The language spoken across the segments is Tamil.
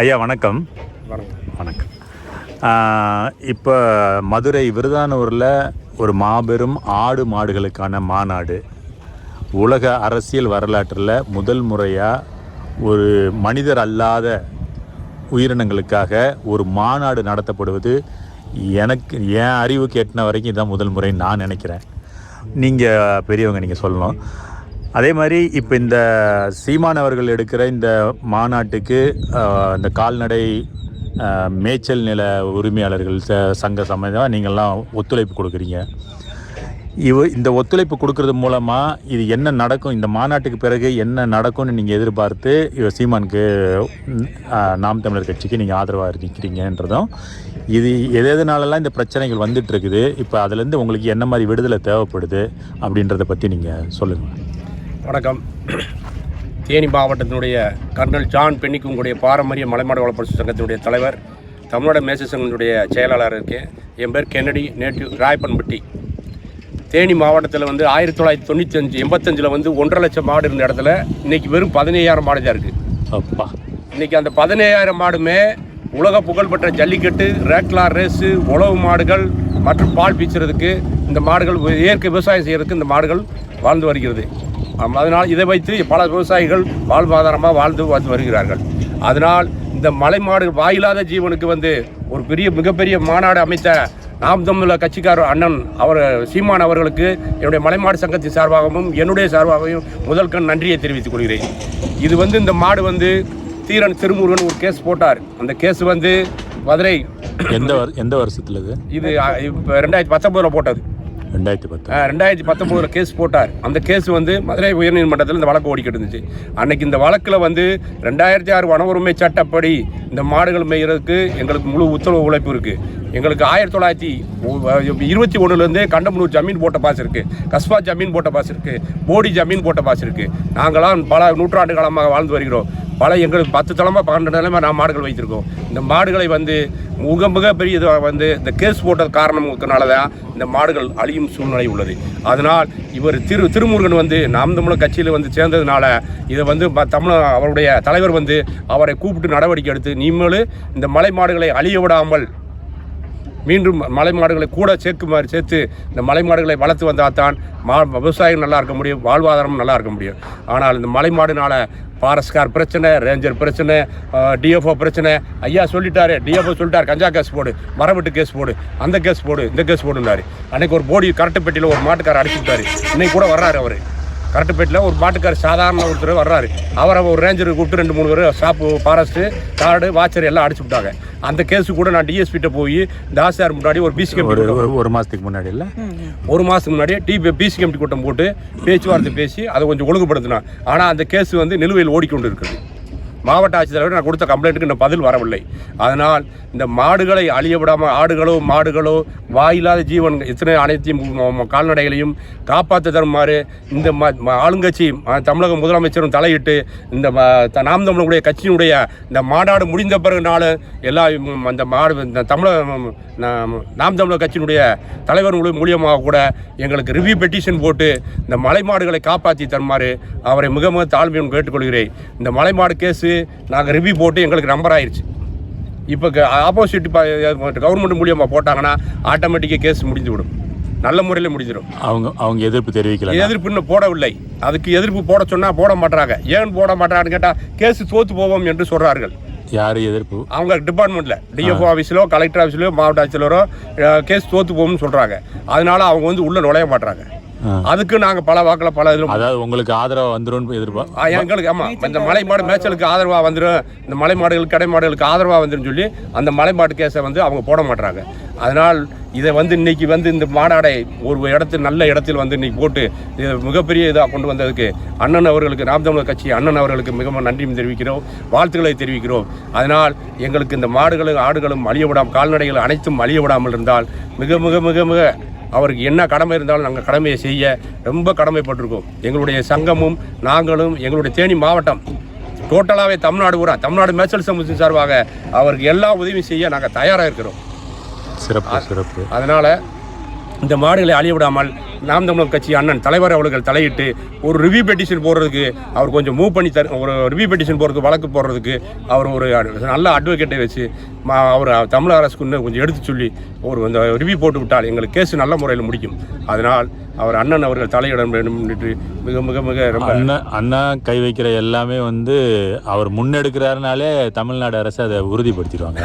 ஐயா வணக்கம். வணக்கம். இப்போ மதுரை விருதானூரில் ஒரு மாபெரும் ஆடு மாடுகளுக்கான மாநாடு, உலக அரசியல் வரலாற்றில் முதல் முறையாக ஒரு மனிதர் அல்லாத உயிரினங்களுக்காக ஒரு மாநாடு நடத்தப்படுவது எனக்கு என் அறிவுக்கு எட்டின வரைக்கும் இதுதான் முதல் முறைன்னு நான் நினைக்கிறேன். நீங்கள் பெரியவங்க, நீங்கள் சொல்லணும். அதே மாதிரி இப்போ இந்த சீமான் அவர்கள் எடுக்கிற இந்த மாநாட்டுக்கு இந்த கால்நடை மேய்ச்சல் நில உரிமையாளர்கள் சங்க சம்மந்தமாக நீங்கள்லாம் ஒத்துழைப்பு கொடுக்குறீங்க. இந்த ஒத்துழைப்பு கொடுக்கறது மூலமாக இது என்ன நடக்கும், இந்த மாநாட்டுக்கு பிறகு என்ன நடக்கும்னு நீங்கள் எதிர்பார்த்து சீமானுக்கு நாம் தமிழர் கட்சிக்கு நீங்கள் ஆதரவாக நிற்கிறீங்கன்றதும், இது எதனாலலாம் இந்த பிரச்சனைகள் வந்துட்டுருக்குது, இப்போ அதுலேருந்து உங்களுக்கு என்ன மாதிரி விடுதலை தேவைப்படுது அப்படின்றத பற்றி நீங்கள் சொல்லுங்கள். வணக்கம். தேனி மாவட்டத்தினுடைய கர்னல் ஜான் பென்னிக்குங்குடைய பாரம்பரிய மலைமாடு வளர்ப்பு சங்கத்தினுடைய தலைவர், தமிழ்நாடு மேய்ச்சல் சங்கத்தினுடைய செயலாளர் இருக்கேன். என் பேர் கென்னடி, நேட்டிவ் ராயப்பன்பட்டி. தேனி மாவட்டத்தில் 1995 85 1.5 லட்சம் மாடு இருந்த இடத்துல இன்றைக்கி வெறும் 17,000 மாடு தான் இருக்குது. அப்பா, இன்றைக்கி அந்த 17,000 மாடுமே உலக புகழ்பெற்ற ஜல்லிக்கட்டு, ரேக்லார் ரேஸு, உழவு மாடுகள் மற்றும் பால் பீச்சுறதுக்கு இந்த மாடுகள், இயற்கை விவசாயம் செய்கிறதுக்கு இந்த மாடுகள் வாழ்ந்து வருகிறது. அதனால் இதை வைத்து பல விவசாயிகள் வாழ்வாதாரமாக வாழ்ந்து வருகிறார்கள். அதனால் இந்த மலை மாடு வாயில்லாத ஜீவனுக்கு ஒரு மிகப்பெரிய மாநாடு அமைத்த நாம் தமிழர் கட்சிக்காரர் அண்ணன் சீமான் அவர்களுக்கு என்னுடைய மலைமாடு சங்கத்தின் சார்பாகவும் என்னுடைய சார்பாகவும் முதல் நன்றியை தெரிவித்துக் கொள்கிறேன். இது இந்த மாடு தீரன் திருமுருகன் ஒரு கேஸ் போட்டார். அந்த கேஸ் மதுரை எந்த வருஷத்தில் இது 2019 போட்டது. 2019 கேஸ் போட்டார். அந்த கேஸ் மதுரை உயர்நீதிமன்றத்தில் இந்த வழக்கு ஓடிக்கிட்டு இருந்துச்சு. அன்னைக்கு இந்த வழக்கில் 2006 வன உரிமை சட்டப்படி இந்த மாடுகள் மேய்கிறதுக்கு எங்களுக்கு முழு ஒத்துழைப்பு இருக்குது. எங்களுக்கு 1921 கண்டமனூர் ஜமீன் போட்ட பாஸ் இருக்குது, கஸ்பா ஜமீன் போட்ட பாஸ் இருக்குது, போடி ஜமீன் போட்ட பாஸ் இருக்குது. நாங்களாம் பல நூற்றாண்டு காலமாக வாழ்ந்து வருகிறோம். எங்களுக்கு 10 தலைமை 12 தலைமை நான் மாடுகள் வைத்திருக்கோம். இந்த மாடுகளை மிக பெரிய இந்த கேஸ் போட்டது காரணத்தினால தான் இந்த மாடுகள் அழியும் சூழ்நிலை உள்ளது. அதனால் இவர் திருமுருகன் நாம் தமிழர் கட்சியில் சேர்ந்ததுனால இதை அவருடைய தலைவர் அவரை கூப்பிட்டு நடவடிக்கை எடுத்து, நீங்களும் இந்த மலை மாடுகளை அழிய விடாமல் மீண்டும் மலை மாடுகளை கூட சேர்த்து இந்த மலை மாடுகளை வளர்த்து வந்தால் தான் விவசாயம் நல்லா இருக்க முடியும், வாழ்வாதாரம் நல்லா இருக்க முடியும். ஆனால் இந்த மலை மாடுனால ஃபாரஸ்ட்கார் பிரச்சனை, ரேஞ்சர் பிரச்சனை, டிஎஃப்ஓ பிரச்சனை. ஐயா சொல்லிட்டாரு, டிஎஃப்ஓ சொல்லிட்டார், கஞ்சா கேஸ் போடு, மரவெட்டு கேஸ் போடு, அந்த கேஸ் போடு, இந்த கேஸ் போடுனாரு. அன்றைக்கி ஒரு போடி கரட்டுப்பேட்டியில் ஒரு மாட்டுக்காரர் அடிச்சுட்டாரு. இன்னைக்கு கூட வர்றாரு அவர் கரட்டுப்பேட்டில் ஒரு மாட்டுக்காரர், சாதாரண ஒருத்தர் வர்றாரு. அவரை ஒரு ரேஞ்சர் கூப்பிட்டு 2-3 பேர் ஸ்டாப்பு, ஃபாரஸ்ட்டு, கார்டு, வாட்சர் எல்லாம் அடிச்சு விட்டாங்க. அந்த கேஸு கூட நான் டிஎஸ்பிட்ட போய் தாசியார் முன்னாடி ஒரு பிசி கமிட்டி ஒரு மாதத்துக்கு முன்னாடி இல்லை, 1 மாதத்துக்கு முன்னாடி பிசி கமிட்டி கூட்டம் போட்டு பேச்சுவார்த்தை பேசி அதை கொஞ்சம் ஒழுங்குபடுத்தினா. ஆனால் அந்த கேஸ் நிலுவையில் ஓடிக்கொண்டு இருக்குது. மாவட்ட ஆட்சித்தலைவர் நான் கொடுத்த கம்ப்ளைண்ட்டுக்கு இன்னும் பதில் வரவில்லை. அதனால் இந்த மாடுகளை அழிய விடாமல், ஆடுகளோ மாடுகளோ வாயில்லாத ஜீவன் அனைத்தையும் கால்நடைகளையும் காப்பாற்ற தருமாறு இந்த ஆளுங்கட்சி தமிழக முதலமைச்சரும் தலையிட்டு இந்த நாம் தமிழருடைய கட்சியினுடைய இந்த மாநாடு முடிந்த பிறகுனால எல்லா அந்த இந்த நாம் தமிழர் கட்சியினுடைய தலைவர் மூலியமாக கூட எங்களுக்கு ரிவ்யூ பெட்டிஷன் போட்டு இந்த மலை மாடுகளை காப்பாற்றி தருமாறு அவரை மிக மிக தாழ்மையுடன் கேட்டுக்கொள்கிறேன். இந்த மலை மாடு கேஸு நாங்கள் ரிவ்யூ போட்டு எங்களுக்கு நம்பர் ஆயிடுச்சு. இப்போ ஆப்போசிட் கவர்மெண்ட் மூலியமாக போட்டாங்கன்னா ஆட்டோமேட்டிக்காக கேஸ் முடிஞ்சு விடும், நல்ல முறையில் முடிஞ்சிடும். அவங்க எதிர்ப்பு தெரிவிக்கல, எதிர்ப்பு இன்னும் போடவில்லை. அதுக்கு எதிர்ப்பு போட சொன்னால் போட மாட்டாங்க. ஏன் போட மாட்டாங்கன்னு கேட்டால் கேஸ் தோற்று போவோம் என்று சொல்கிறார்கள். யார் எதிர்ப்பு? அவங்க டிபார்ட்மெண்ட்டில் டிஎஃப்ஓ ஆஃபீஸிலோ கலெக்டர் ஆஃபீஸ்லையோ மாவட்ட ஆட்சியரோ கேஸ் தோற்று போகும்னு சொல்கிறாங்க. அதனால அவங்க உள்ளே நுழைய மாட்டாங்க. அதுக்கு நாங்கள் பல வாக்கில் பல இதில், அதாவது உங்களுக்கு ஆதரவாக வந்துடும் எதிர்ப்பா எங்களுக்கு. ஆமாம், இந்த மலை மாடு மேய்ச்சலுக்கு ஆதரவாக வந்துடும், இந்த மலை மாடுகளுக்கு கடை மாடுகளுக்கு ஆதரவாக வந்துடும் சொல்லி அந்த மலை மாடு கேஸை அவங்க போட மாட்டாங்க. அதனால் இதை இன்னைக்கு இந்த மாநாடை ஒரு நல்ல இடத்தில் இன்னைக்கு போட்டு இதை மிகப்பெரிய இதாக கொண்டு வந்ததுக்கு அண்ணன் அவர்களுக்கு, நாம் தமிழர் கட்சி அண்ணன் அவர்களுக்கு மிகவும் நன்றியும் தெரிவிக்கிறோம், வாழ்த்துக்களை தெரிவிக்கிறோம். அதனால் எங்களுக்கு இந்த மாடுகளும் ஆடுகளும் அழிய விடாமல், கால்நடைகள் அனைத்தும் அழிய விடாமல் இருந்தால் மிக மிக மிக மிக அவருக்கு என்ன கடமை இருந்தாலும் நாங்கள் கடமையை செய்ய ரொம்ப கடமைப்பட்டிருக்கோம். எங்களுடைய சங்கமும் நாங்களும் எங்களுடைய தேனி மாவட்டம் டோட்டலாகவே தமிழ்நாடு மேய்ச்சல் சமூகத்தின் சார்பாக அவருக்கு எல்லா உதவியும் செய்ய நாங்கள் தயாராக இருக்கிறோம். சிறப்பு. அதனால் இந்த மாடுகளை அழிய விடாமல் நாம் தமிழர் கட்சி அண்ணன் தலைவர் அவர்கள் தலையிட்டு ஒரு ரிவ்யூ பெட்டிஷன் போடுறதுக்கு அவர் கொஞ்சம் மூவ் பண்ணி ஒரு ரிவ்யூ பெட்டிஷன் போடுறதுக்கு வழக்கு போடுறதுக்கு அவர் ஒரு நல்ல அட்வொகேட்டை வச்சு அவர் தமிழக அரசுக்கு இன்னும் கொஞ்சம் எடுத்து சொல்லி ஒரு இந்த ரிவ்யூ போட்டு விட்டால் எங்களுக்கு கேஸ் நல்ல முறையில் முடிக்கும். அதனால் அவர் அண்ணன் அவர்கள் தலையிட வேண்டும் என்று மிக மிக மிக ரொம்ப அண்ணா கை வைக்கிற எல்லாமே வந்து அவர் முன்னெடுக்கிறாருனாலே தமிழ்நாடு அரசு அதை உறுதிப்படுத்திடுவாங்க.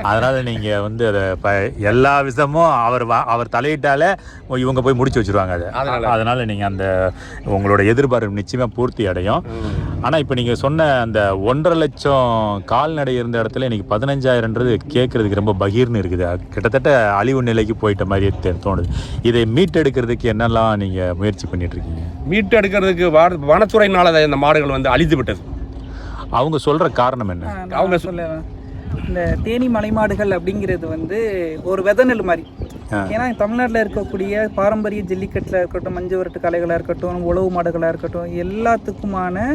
அதனால் நீங்கள் வந்து அதை எல்லா விஷயமும் அவர் தலையிட்டாலே இவங்க போய் முடிச்சு வச்சுருவாங்க அதை. அதனால் நீங்கள் அந்த உங்களோட எதிர்பார்ப்பு நிச்சயமாக பூர்த்தி அடையும். ஆனால் இப்போ நீங்கள் சொன்ன அந்த 1.5 லட்சம் கால்நடை இருந்த இடத்துல இன்றைக்கி 15,000ன்றது கேட்குறதுக்கு ரொம்ப பகீர்னு இருக்குது. கிட்டத்தட்ட அழிவு நிலைக்கு போயிட்ட மாதிரி தோணுது. இதை மீட்டெடுக்கிறதுக்கு என்னெல்லாம் நீங்கள் முயற்சி பண்ணிட்டு இருக்கீங்க? மீட்டெடுக்கிறதுக்கு வனத்துறையினால இந்த மாடுகள் வந்து அழிந்து விட்டது. அவங்க சொல்கிற காரணம் என்ன? அவங்க சொல்ல இந்த தேனி மலைமாடுகள் அப்படிங்கிறது வந்து ஒரு விதநெல் மாதிரி. ஏன்னா தமிழ்நாட்டில் இருக்கக்கூடிய பாரம்பரிய ஜல்லிக்கட்டில் இருக்கட்டும், மஞ்சு விரட்டு கலைகளாக இருக்கட்டும், உழவு மாடுகளாக இருக்கட்டும், எல்லாத்துக்குமான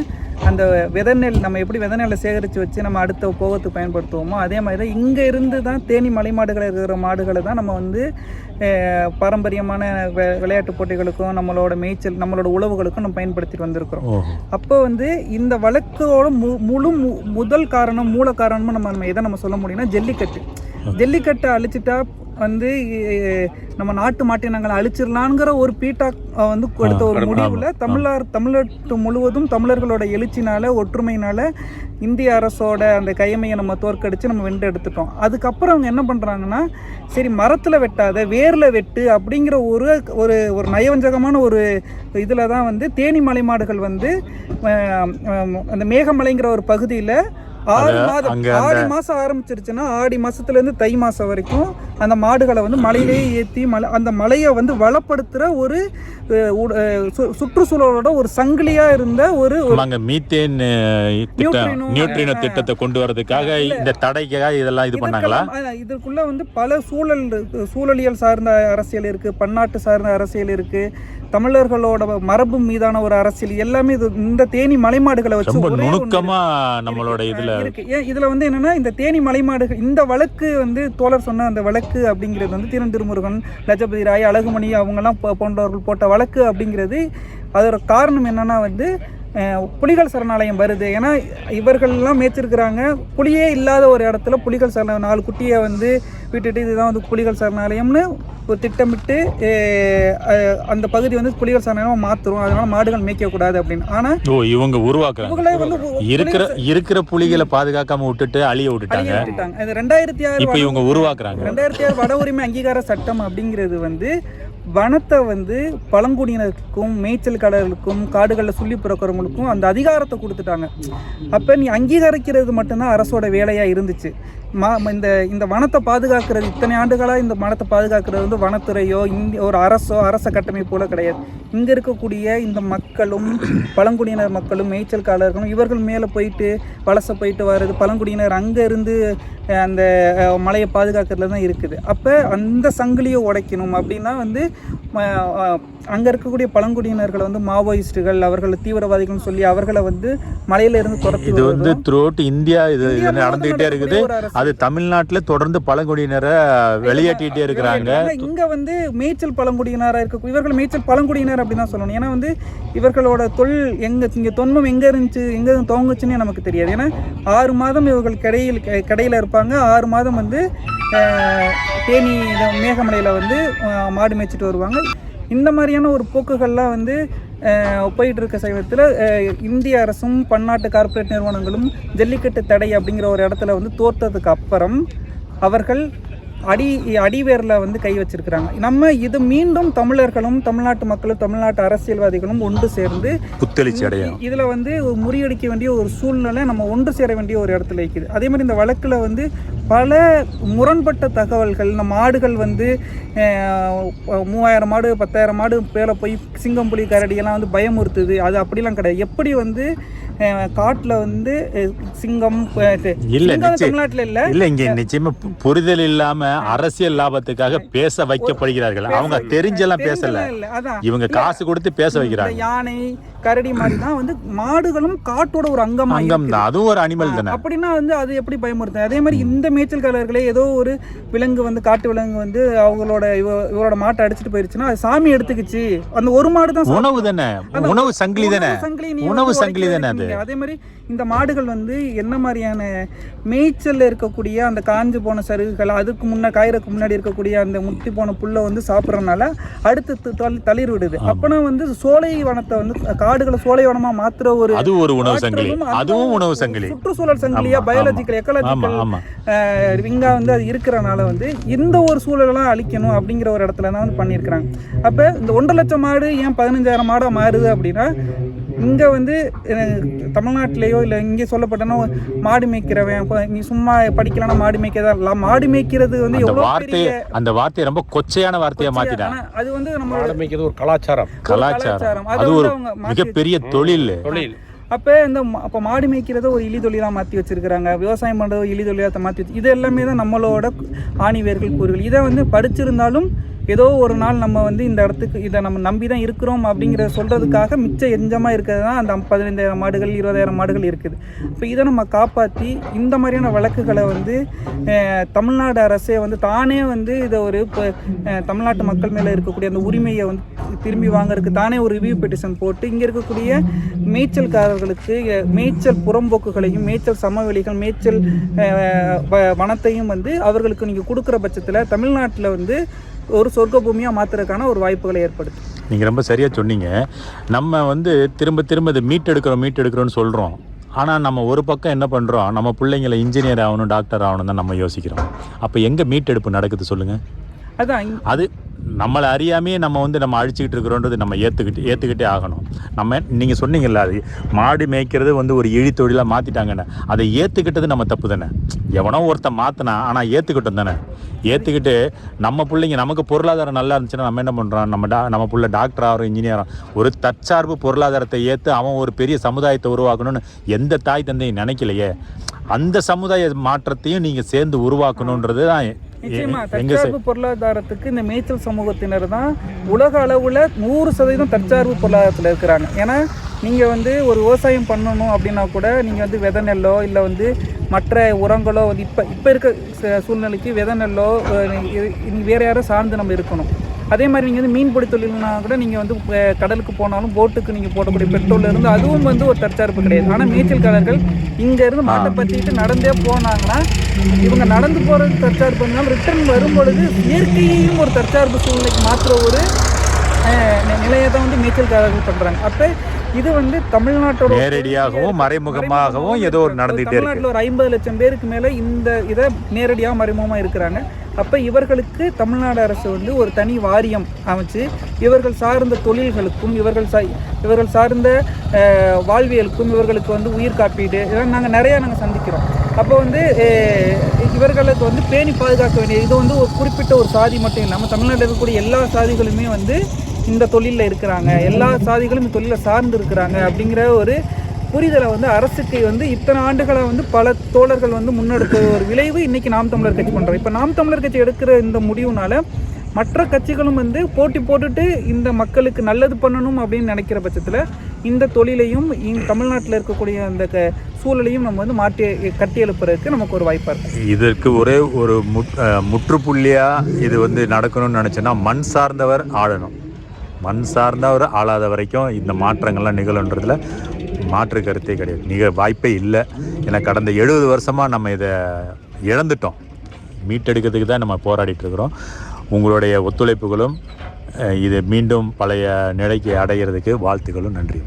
அந்த விதநெல் நம்ம எப்படி விதநெல்லை சேகரித்து வச்சு நம்ம அடுத்த போகத்துக்கு பயன்படுத்துவோமோ அதே மாதிரி தான் இங்கே இருந்து தான் தேனி மலைமாடுகள் இருக்கிற மாடுகளை தான் நம்ம வந்து பாரம்பரியமான விளையாட்டு போட்டிகளுக்கும் நம்மளோட மேய்ச்சல் நம்மளோட உழவுகளுக்கும் நம்ம பயன்படுத்திட்டு வந்திருக்கிறோம். அப்போ வந்து இந்த வழக்கோட முதல் காரணம் மூல காரணமாக நம்ம எதை நம்ம சொல்ல முடியும்னா ஜல்லிக்கட்டை அழிச்சிட்டா வந்து நம்ம நாட்டு மாட்டினங்களை அழிச்சிடலாங்கிற ஒரு பீட்டா வந்து எடுத்த ஒரு முடிவில் தமிழ்நாட்டு முழுவதும் தமிழர்களோட எழுச்சினால ஒற்றுமையினால இந்திய அரசோட அந்த கையமையை நம்ம தோற்கடிச்சு நம்ம வென்று எடுத்துட்டோம். அதுக்கப்புறம் அவங்க என்ன பண்ணுறாங்கன்னா, சரி மரத்தில் வெட்டாத வேரில் வெட்டு அப்படிங்கிற ஒரு நயவஞ்சகமான ஒரு இதில் தான் வந்து தேனி மலைமாடுகள் வந்து அந்த மேகமலைங்கிற ஒரு பகுதியில் 6 மாதம் ஆரம்பிச்சிருச்சுன்னா ஆடி மாதத்துலேருந்து தை மாதம் வரைக்கும் அந்த மாடுகளை வந்து மலையிலேயே ஏற்றி அந்த மலையை வந்து வளப்படுத்துகிற ஒரு சுற்றுச்சூழலோட ஒரு சங்கிலியாக இருந்த ஒரு மீத்தேன் நியூட்ரினோ திட்டத்தை கொண்டு வரதுக்காக இந்த தடைக்காக இதெல்லாம் இது பண்ணாங்களா? இதுக்குள்ள வந்து பல சூழலியல் சார்ந்த அரசியல் இருக்குது, பன்னாட்டு சார்ந்த அரசியல் இருக்குது, தமிழர்களோட மரபு மீதான ஒரு அரசியல் எல்லாமே இந்த தேனி மலைமாடுகளை வச்சு நுணுக்கமா நம்மளோட இருக்கு. இதுல வந்து என்னன்னா இந்த தேனி மலைமாடுகள் இந்த வழக்கு வந்து தோழர் சொன்ன அந்த வழக்கு அப்படிங்கிறது வந்து தீரன் திருமுருகன், லஜபதி ராய், அழகுமணி அவங்கெல்லாம் போன்றவர்கள் போட்ட வழக்கு அப்படிங்கிறது அதோட காரணம் என்னன்னா வந்து புலிகள் சரணாலயம் வருது. ஏன்னா இவர்கள்லாம் மேய்ச்சிருக்கிறாங்க, புலியே இல்லாத ஒரு இடத்துல புலிகள் சரணாலயம் 4 குட்டியை வந்து விட்டுட்டு இதுதான் வந்து புலிகள் சரணாலயம்னு ஒரு திட்டமிட்டு அந்த பகுதி வந்து புலிகள் சரணாலயம் மாற்றுறோம், அதனால மாடுகள் மேய்க்கக்கூடாது அப்படின்னு. ஆனால் இவங்க உருவாக்குறாங்க இருக்கிற புலிகளை பாதுகாக்காம விட்டுட்டு அழிய விட்டுட்டாங்க. 2006 இவங்க உருவாக்குறாங்க. 2006 வட உரிமை அங்கீகார சட்டம் அப்படிங்கிறது வந்து வனத்தை வந்து பழங்குடியினருக்கும் மேய்ச்சல்காரர்களுக்கும் காடுகளில் சொல்லி பிறக்கிறவங்களுக்கும் அந்த அதிகாரத்தை கொடுத்துட்டாங்க. அப்போ நீ அங்கீகரிக்கிறது மட்டும்தான் அரசோட வேலையாக இருந்துச்சு. இந்த வனத்தை பாதுகாக்கிறது இத்தனை ஆண்டுகளாக இந்த வனத்தை பாதுகாக்கிறது வந்து வனத்துறையோ ஒரு அரச கட்டமைப்போல கிடையாது. இங்கே இருக்கக்கூடிய இந்த மக்களும் பழங்குடியினர் மக்களும் மேய்ச்சல்காரர்களும் இவர்கள் மேலே போயிட்டு வலசை போயிட்டு வர்றது, பழங்குடியினர் அங்கே இருந்து அந்த மலையை பாதுகாக்கிறதுல தான் இருக்குது. அப்போ அந்த சங்கிலியை உடைக்கணும் அப்படின்னா வந்து அங்கே இருக்கக்கூடிய பழங்குடியினர்களை வந்து மாவோயிஸ்டுகள், அவர்களை தீவிரவாதிகள்னு சொல்லி அவர்களை வந்து மலையிலிருந்து துரத்தி இது வந்து த்ரூஅவுட் இந்தியா இது நடந்துகிட்டே இருக்குது. அது தமிழ்நாட்டில் தொடர்ந்து பழங்குடியினரை வெளியேற்றிட்டே இருக்கிறாங்க. இங்க வந்து மேய்ச்சல் பழங்குடியினராக இருக்க இவர்கள் மேய்ச்சல் பழங்குடியினர் அப்படின்னு தான் சொல்லணும். ஏன்னா வந்து இவர்களோட தொழில் இங்கே தொன்மம் எங்கே இருந்துச்சு எங்கே துவங்குச்சுன்னு நமக்கு தெரியாது. ஏன்னா 6 மாதம் இவர்கள் கடையில் இருப்பாங்க, 6 மாதம் வந்து தேனி மேகமலையில் வந்து மாடு மேய்ச்சிட்டு வருவாங்க. இந்த மாதிரியான ஒரு போக்குகள்லாம் வந்து போயிட்டு இருக்க சமயத்தில் இந்திய அரசும் பன்னாட்டு கார்ப்பரேட் நிறுவனங்களும் ஜல்லிக்கட்டு தடை அப்படிங்கிற ஒரு இடத்துல வந்து தோற்றதுக்கு அப்புறம் அவர்கள் அடிவேரில் வந்து கை வச்சிருக்கிறாங்க. நம்ம இது மீண்டும் தமிழர்களும் தமிழ்நாட்டு மக்களும் தமிழ்நாட்டு அரசியல்வாதிகளும் ஒன்று சேர்ந்து புத்தெழுச்சி அடையும். இதில் வந்து முறியடிக்க வேண்டிய ஒரு சூழ்நிலை நம்ம ஒன்று சேர வேண்டிய ஒரு இடத்துல இருக்குது. அதே மாதிரி இந்த வழக்கில் வந்து பல முரண்பட்ட தகவல்கள், நம்ம மாடுகள் வந்து 3000 மாடு 10,000 மாடு பேர போய் சிங்கம் புலி கரடியெல்லாம் வந்து பயமுறுத்துது. அது அப்படிலாம் கிடையாது. எப்படி வந்து காட்டில் வந்து சிங்கம் தமிழ்நாட்டில் இல்லை இங்கே நிச்சயமா புரிதல் இல்லாம அரசியல் லாபத்துக்காக பேச வைக்கப்படுகிறார்கள். அவங்க தெரிஞ்செல்லாம் பேசல, இவங்க காசு கொடுத்து பேச வைக்கிறாங்க. யானை கரடி மாதிரி தான் வந்து மாடுகளும் காட்டோட ஒரு அங்கம் தான், அதுவும் ஒரு அனிமல் தானே. அப்படின்னா வந்து அது எப்படி பயமுறுத்தும்? அதே மாதிரி இந்த மேய்ச்சல்காரர்களே ஏதோ ஒரு விலங்கு வந்து காட்டு விலங்கு வந்து அவங்களோட இவரோட மாட்டை அடிச்சுட்டு போயிருச்சுன்னா அது சாமி எடுத்துக்கிச்சு, அந்த ஒரு மாடு தான் உணவு தானே, உணவு சங்கிலி தானே, உணவு சங்கிலி தானே அது. அதே மாதிரி இந்த மாடுகள் வந்து என்ன மாதிரியான மேய்ச்சல்ல இருக்கக்கூடிய அந்த காஞ்சு போன சருகுகள், அதுக்கு காயறதுக்கு முன்னாடி இருக்கக்கூடிய அந்த முத்தி போன புல்லை வந்து சாப்பிட்றதுனால அடுத்து தளிர் விடுது. அப்பனா வந்து சோலை வனத்தை வந்து காடுகளை சோலை வனமா மாத்துற ஒரு அது ஒரு உணவு சங்கிலி, அதுவும் உணவு சங்கிலி, சுற்றுச்சூழல் சங்கிலியா, பயாலஜிக்கல் எக்காலஜிக்கல் விங்கா வந்து அது இருக்கிறனால வந்து இந்த ஒரு சூழலெல்லாம் அழிக்கணும் அப்படிங்கிற ஒரு இடத்துல தான் வந்து பண்ணியிருக்கிறாங்க. அப்போ இந்த 1.5 லட்சம் மாடு ஏன் 15,000 மாடாக மாறுது அப்படின்னா, இங்கே வந்து தமிழ்நாட்டிலேயோ இல்லை இங்கே சொல்லப்பட்டனா மாடு மேய்க்கிறவன் நீ சும்மா படிக்கலன்னா மாடு மேய்க்கிறதா, மாடு மேய்க்கிறது வந்து எவ்வளோ பெரிய, அந்த வார்த்தையை ரொம்ப கொச்சையான வார்த்தையா மாத்திட்டாங்க. அது வந்து நம்ம மாடு மேய்க்கிறது ஒரு கலாச்சாரம், அது ஒரு மிகப்பெரிய தொழில். அப்போ அப்போ மாடு மேய்க்கிறத ஒரு இழி தொழிலாக மாற்றி வச்சிருக்கிறாங்க, விவசாயம் பண்ணுறது இழி தொழிலாக மாற்றி வச்சு, இது எல்லாமே தான் நம்மளோட ஆணிவேர்கள் கூறுகள். இதை வந்து படிச்சிருந்தாலும் ஏதோ ஒரு நாள் நம்ம வந்து இந்த இடத்துக்கு இதை நம்ம நம்பி தான் இருக்கிறோம் அப்படிங்கிறத சொல்கிறதுக்காக மிச்சம் எஞ்சமாக இருக்கிறது தான் அந்த 15,000 மாடுகள் 20,000 மாடுகள் இருக்குது. இப்போ இதை நம்ம காப்பாற்றி இந்த மாதிரியான வழக்குகளை வந்து தமிழ்நாடு அரசே வந்து தானே வந்து இதை ஒரு தமிழ்நாட்டு மக்கள் மேலே இருக்கக்கூடிய அந்த உரிமையை வந்து திரும்பி வாங்கறதுக்கு தானே ஒரு ரிவ்யூ பெட்டிஷன் போட்டு இங்கே இருக்கக்கூடிய மேய்ச்சல்காரர்களுக்கு மேய்ச்சல் புறம்போக்குகளையும் மேய்ச்சல் சமவெளிகள் மேய்ச்சல் வனத்தையும் வந்து அவர்களுக்கு நீங்கள் கொடுக்குற பட்சத்தில் தமிழ்நாட்டில் வந்து ஒரு சொர்க்க பூமியாக மாற்றுறதுக்கான ஒரு வாய்ப்புகளை ஏற்படுத்தும். நீங்கள் ரொம்ப சரியாக சொன்னீங்க. நம்ம வந்து திரும்ப இதை மீட்டெடுக்கிறோன்னு சொல்கிறோம். ஆனால் நம்ம ஒரு பக்கம் என்ன பண்ணுறோம், நம்ம பிள்ளைங்களை இன்ஜினியர் ஆகணும், டாக்டர் ஆகணும் தான் நம்ம யோசிக்கிறோம். அப்போ எங்கே மீட்டெடுப்பு நடக்குது சொல்லுங்கள்? அதான் அது நம்மளை அறியாமையே நம்ம வந்து நம்ம அழிச்சிக்கிட்டு இருக்கிறோன்றது நம்ம ஏற்றுக்கிட்டே ஆகணும். நம்ம நீங்கள் சொன்னீங்கல்ல, அது மாடு மேய்க்கிறது வந்து ஒரு இழி தொழிலாக மாற்றிட்டாங்கன்னு, அதை ஏற்றுக்கிட்டது நம்ம தப்பு தானே. எவனோ ஒருத்தன் மாற்றினா, ஆனால் ஏற்றுக்கிட்டோம் தானே. ஏற்றுக்கிட்டு நம்ம பிள்ளைங்க நமக்கு பொருளாதாரம் நல்லா இருந்துச்சுன்னா நம்ம என்ன பண்ணுறோம், நம்ம பிள்ளை டாக்டர் ஆகிறோம், இன்ஜினியர் ஆகும், ஒரு தற்சார்பு பொருளாதாரத்தை ஏற்று அவன் ஒரு பெரிய சமுதாயத்தை உருவாக்கணும்னு எந்த தாய் தந்தையும் நினைக்கலையே. அந்த சமுதாய மாற்றத்தையும் நீங்கள் சேர்ந்து உருவாக்கணுன்றது தான். நிச்சயமா தற்சார்பு பொருளாதாரத்துக்கு இந்த மேய்ச்சல் சமூகத்தினர் தான் உலக அளவில் 100% தற்சார்பு பொருளாதாரத்தில் இருக்கிறாங்க. ஏன்னா நீங்கள் வந்து ஒரு விவசாயம் பண்ணணும் அப்படின்னா கூட நீங்கள் வந்து விதை நெல்லோ இல்லை வந்து மற்ற உரங்களோ வந்து இப்போ இருக்க சூழ்நிலைக்கு விதை நெல்லோ வேறு யாரும் சார்ந்து நம்ம இருக்கணும். அதே மாதிரி நீங்கள் வந்து மீன்பிடி தொழில்னா கூட நீங்கள் வந்து கடலுக்கு போனாலும் போட்டுக்கு நீங்கள் போடக்கூடிய பெட்ரோல் இருந்து அதுவும் வந்து ஒரு தற்சார்பு கிடையாது. ஆனால் மேய்ச்சல்காரர்கள் இங்கேருந்து மாட்டை பற்றிட்டு நடந்தே போனாங்கன்னா இவங்க நடந்து போகிறது தற்சார்பு பண்ணாலும் ரிட்டர்ன் வரும்பொழுது இயற்கையையும் ஒரு தற்சார்பு சூழ்நிலைக்கு மாற்றுற ஒரு நிலையை தான் வந்து மேய்ச்சல்காரர்கள் பண்ணுறாங்க. அப்போ இது வந்து தமிழ்நாட்டோட நேரடியாகவும் மறைமுகமாகவும் ஏதோ ஒரு நடந்துகிட்டே இருக்கு. தமிழ்நாட்டில் ஒரு 50 லட்சம் பேருக்கு மேலே இந்த இதை நேரடியாக மறைமுகமாக இருக்கிறாங்க. அப்போ இவர்களுக்கு தமிழ்நாடு அரசு வந்து ஒரு தனி வாரியம் அமைச்சு இவர்கள் சார்ந்த தொழில்களுக்கும் இவர்கள் சார்ந்த வாழ்வியலுக்கும் இவர்களுக்கு வந்து உயிர் காப்பீடு இதெல்லாம் நாங்கள் சந்திக்கிறோம். அப்போ வந்து இவர்களுக்கு வந்து பேணி பாதுகாக்க வேண்டிய இது வந்து ஒரு குறிப்பிட்ட ஒரு சாதி மட்டும் இல்லாமல் தமிழ்நாட்டில் இருக்கக்கூடிய எல்லா சாதிகளுமே வந்து இந்த தொழிலில் இருக்கிறாங்க, எல்லா சாதிகளும் இந்த தொழிலை சார்ந்து இருக்கிறாங்க அப்படிங்கிற ஒரு புரிதலை வந்து அரசுக்கு வந்து இத்தனை ஆண்டுகளாக வந்து பல தோழர்கள் வந்து முன்னெடுத்த ஒரு விளைவு இன்றைக்கி நாம் தமிழர் கட்சி பண்ணுறோம். இப்போ நாம் தமிழர் கட்சி எடுக்கிற இந்த முடிவுனால மற்ற கட்சிகளும் வந்து போட்டி போட்டுட்டு இந்த மக்களுக்கு நல்லது பண்ணணும் அப்படின்னு நினைக்கிற பட்சத்தில் இந்த தொழிலையும் தமிழ்நாட்டில் இருக்கக்கூடிய அந்த சூழலையும் நம்ம வந்து மாற்றி கட்டி எழுப்புறதுக்கு நமக்கு ஒரு வாய்ப்பாக இருக்குது. இதற்கு ஒரே ஒரு முற்றுப்புள்ளியாக இது வந்து நடக்கணும்னு நினச்சேன்னா மண் சார்ந்தவர் ஆளணும். மண் சார்ந்தவர் ஆளாத வரைக்கும் இந்த மாற்றங்கள்லாம் நிகழுன்றதுல மாற்று கருத்தே கிடையாது, வாய்ப்பே இல்லை. ஏன்னா கடந்த 70 வருஷமாக நம்ம இதை இழந்துட்டோம். மீட்டெடுக்கிறதுக்கு தான் நம்ம போராடிட்டு இருக்கிறோம். உங்களுடைய ஒத்துழைப்புகளும் இது மீண்டும் பழைய நிலைக்கு அடைகிறதுக்கு வாழ்த்துக்களும் நன்றி.